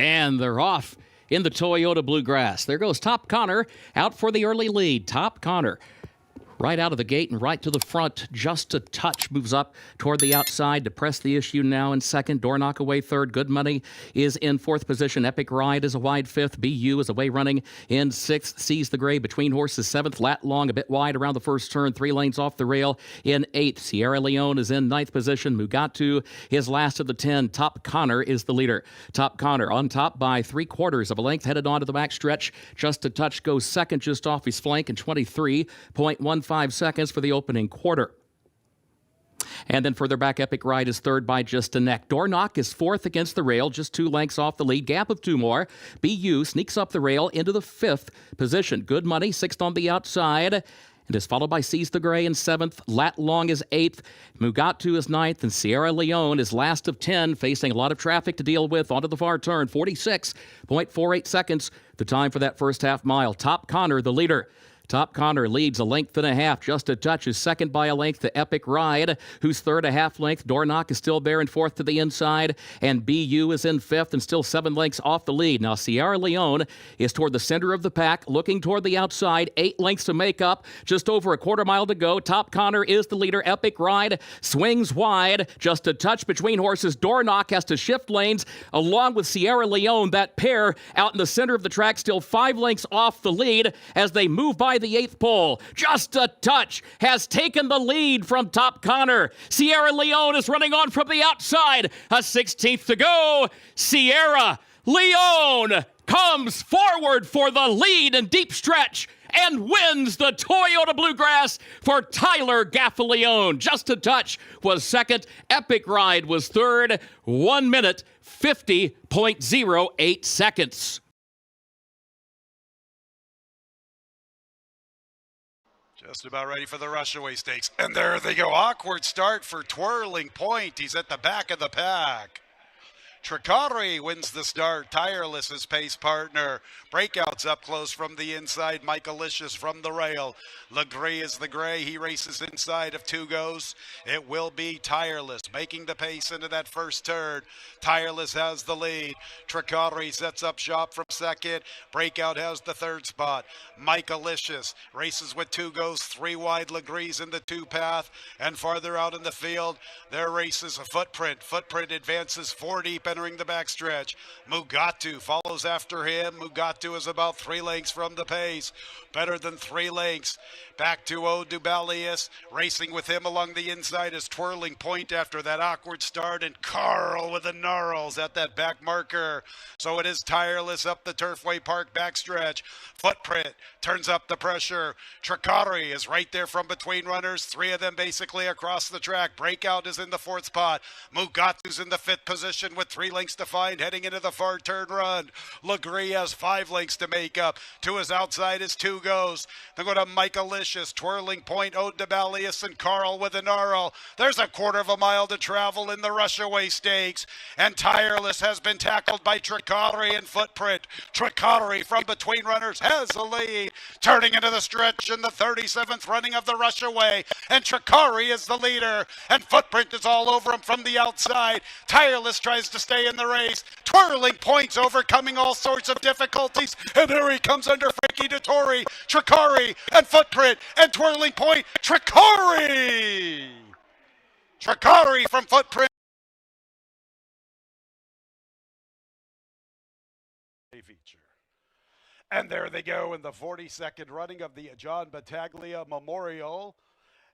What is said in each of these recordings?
And they're off in the Toyota Bluegrass. There goes Top Connor out for the early lead. Top Connor right out of the gate and right to the front, just a touch, moves up toward the outside to press the issue now in second. Door knock away third. Good Money is in fourth position. Epic Ride is a wide fifth. BU is away running in sixth. Seize the Gray between horses seventh. Lat Long a bit wide around the first turn. 3 lanes off the rail in eighth. Sierra Leone is in ninth position. Mugatu is last of the 10. Top Connor is the leader. Top Connor on top by 3/4 of a length, headed on to the back stretch. Just a touch goes second just off his flank in 23.15 seconds for the opening quarter. And then further back, Epic Ride is third by just a neck. Door Knock is fourth against the rail, just 2 lengths off the lead. Gap of 2 more. BU sneaks up the rail into the fifth position. Good Money, sixth on the outside, and is followed by Seize the Gray in seventh. Lat Long is eighth. Mugatu is ninth, and Sierra Leone is last of 10, facing a lot of traffic to deal with onto the far turn. 46.48 seconds, the time for that first half mile. Top Connor, the leader. Top Connor leads a length and a half, just a touch, is second by a length to Epic Ride, who's third a half length. Door Knock is still there in fourth to the inside, and BU is in fifth and still 7 lengths off the lead. Now Sierra Leone is toward the center of the pack, looking toward the outside, 8 lengths to make up, just over a quarter mile to go. Top Connor is the leader. Epic Ride swings wide, just a touch between horses. Door Knock has to shift lanes along with Sierra Leone. That pair out in the center of the track, still 5 lengths off the lead as they move by the 8th pole. Just a touch has taken the lead from Top Connor. Sierra Leone is running on from the outside. A 16th to go. Sierra Leone comes forward for the lead and deep stretch and wins the Toyota Bluegrass for Tyler Gaffalione. Just a touch was second. Epic Ride was third. 1 minute, 50.08 seconds. Just about ready for the Rushaway Stakes. And there they go. Awkward start for Twirling Point. He's at the back of the pack. Tricari wins the start. Tireless his pace partner. Breakouts up close from the inside. Michaelicious from the rail. Legree is the Gray. He races inside of 2 goes. It will be Tireless making the pace into that first turn. Tireless has the lead. Tricari sets up shop from second. Breakout has the third spot. Michaelicious races with 2 goes. 3 wide. Legree's in the 2 path. And farther out in the field, there races a Footprint. Footprint advances 4 deep entering the backstretch. Mugatu follows after him. Mugatu is about 3 lengths from the pace. Better than 3 lengths. Back to O'Dubalius. Racing with him along the inside is Twirling Point after that awkward start. And Carl with the gnarls at that back marker. So it is Tireless up the Turfway Park backstretch. Footprint turns up the pressure. Tricari is right there from between runners. 3 of them basically across the track. Breakout is in the 4th spot. Mugatu's in the 5th position with 3 lengths to find heading into the far turn run. Legree has 5 lengths to make up. To his outside is 2 goes. Then go to Michaelicious, Twirling Point, O'Dubalius, and Carl with an Gnarl. There's a 1/4 of a mile to travel in the Rushaway Stakes. And Tireless has been tackled by Tricari and Footprint. Tricari from between runners has the lead. Turning into the stretch in the 37th running of the Rushaway. And Tricari is the leader. And Footprint is all over him from the outside. Tireless tries to stay in the race. Twirling Point's overcoming all sorts of difficulties. And there he comes under Frankie Dettori. Tricari and Footprint and Twirling Point. Tricari! Tricari from Footprint. Feature. And there they go in the 42nd running of the John Battaglia Memorial.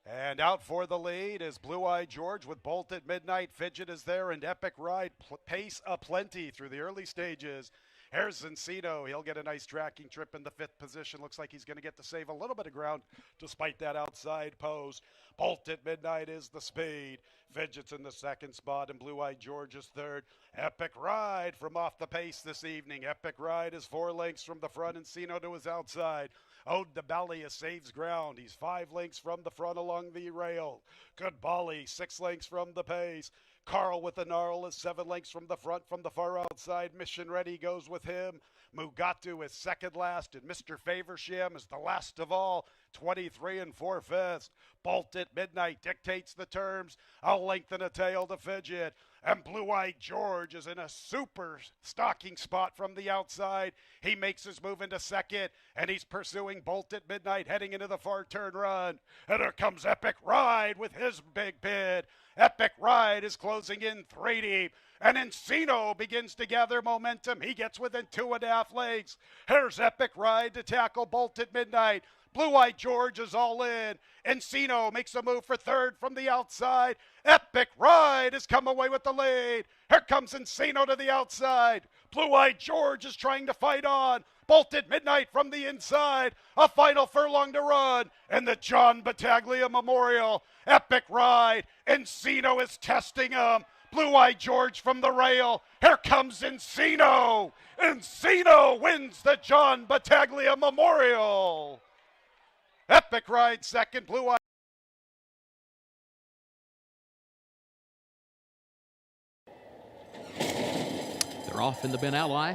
And out for the lead is Blue Eye George with Bolt at Midnight. Fidget is there, and Epic Ride pace aplenty through the early stages. Here's Encino. He'll get a nice tracking trip in the 5th position. Looks like he's going to get to save a little bit of ground despite that outside pose. Bolt at Midnight is the speed. Fidget's in the 2nd spot, and Blue Eye George is 3rd. Epic Ride from off the pace this evening. Epic Ride is 4 lengths from the front. Encino to his outside. O'Dubalius saves ground. He's 5 lengths from the front along the rail. Good Bolly, 6 lengths from the pace. Carl with the Gnarl is 7 lengths from the front from the far outside. Mission Ready goes with him. Mugatu is second last, and Mr. Faversham is the last of all, 23 4/5. Bolt at Midnight dictates the terms. A length and a tail to Fidget. And Blue Eyed George is in a super stalking spot from the outside. He makes his move into second, and he's pursuing Bolt at Midnight, heading into the far turn run. And here comes Epic Ride with his big bid. Epic Ride is closing in 3 deep. And Encino begins to gather momentum. He gets within 2.5 lengths. Here's Epic Ride to tackle Bolt at Midnight. Blue Eyed George is all in. Encino makes a move for third from the outside. Epic Ride has come away with the lead. Here comes Encino to the outside. Blue Eyed George is trying to fight on. Bolt at Midnight from the inside. A final furlong to run. And the John Battaglia Memorial. Epic Ride. Encino is testing him. Blue Eyed George from the rail. Here comes Encino. Encino wins the John Battaglia Memorial. Epic Ride second, Blue Eye. They're off in the Ben Ally.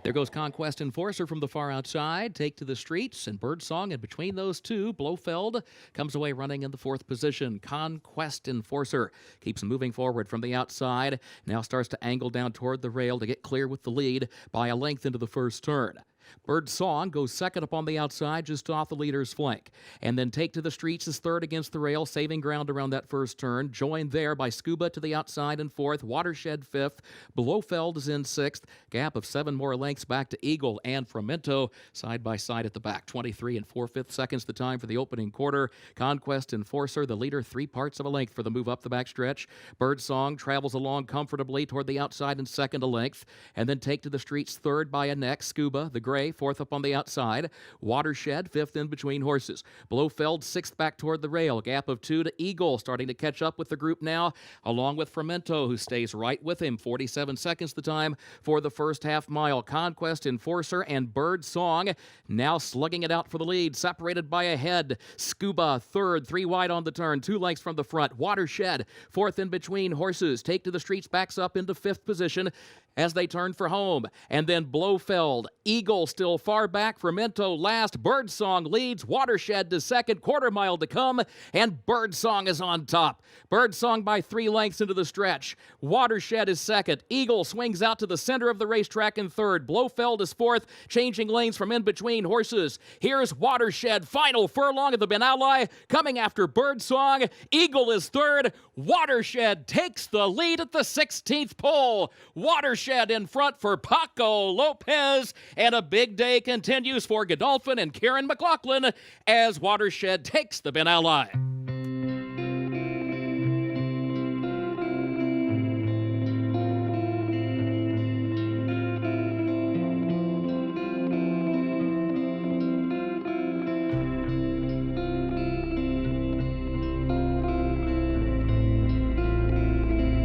There goes Conquest Enforcer from the far outside. Take to the streets, and Birdsong, and between those two, Blofeld comes away running in the fourth position. Conquest Enforcer keeps moving forward from the outside. Now starts to angle down toward the rail to get clear with the lead by a length into the first turn. Birdsong goes second up on the outside, just off the leader's flank. And then Take to the Streets is third against the rail, saving ground around that first turn. Joined there by Scuba to the outside in fourth, Watershed fifth, Blofeld is in sixth. Gap of 7 more lengths back to Eagle and Frumento side by side at the back. 23 and 4/5 seconds the time for the opening quarter. Conquest Enforcer, the leader, 3 parts of a length for the move up the backstretch. Birdsong travels along comfortably toward the outside in second a length. And then Take to the Streets third by a neck. Scuba, the gray, fourth up on the outside. Watershed, fifth in between horses. Blofeld, sixth back toward the rail. Gap of 2 to Eagle, starting to catch up with the group now, along with Frumento, who stays right with him. 47 seconds the time for the first half mile. Conquest Enforcer and Birdsong now slugging it out for the lead, separated by a head. Scuba, third, 3 wide on the turn, 2 lengths from the front. Watershed, fourth in between horses. Take to the Streets backs up into fifth position as they turn for home. And then Blofeld, Eagle still far back, Frumento last, Birdsong leads, Watershed to second, quarter mile to come, and Birdsong is on top. Birdsong by 3 lengths into the stretch. Watershed is second. Eagle swings out to the center of the racetrack in third. Blofeld is fourth, changing lanes from in between horses. Here's Watershed, final furlong of the Ben Ally, coming after Birdsong. Eagle is third. Watershed takes the lead at the 16th pole. Watershed in front for Paco Lopez, and a big day continues for Godolphin and Kieran McLaughlin as Watershed takes the Ben Ally.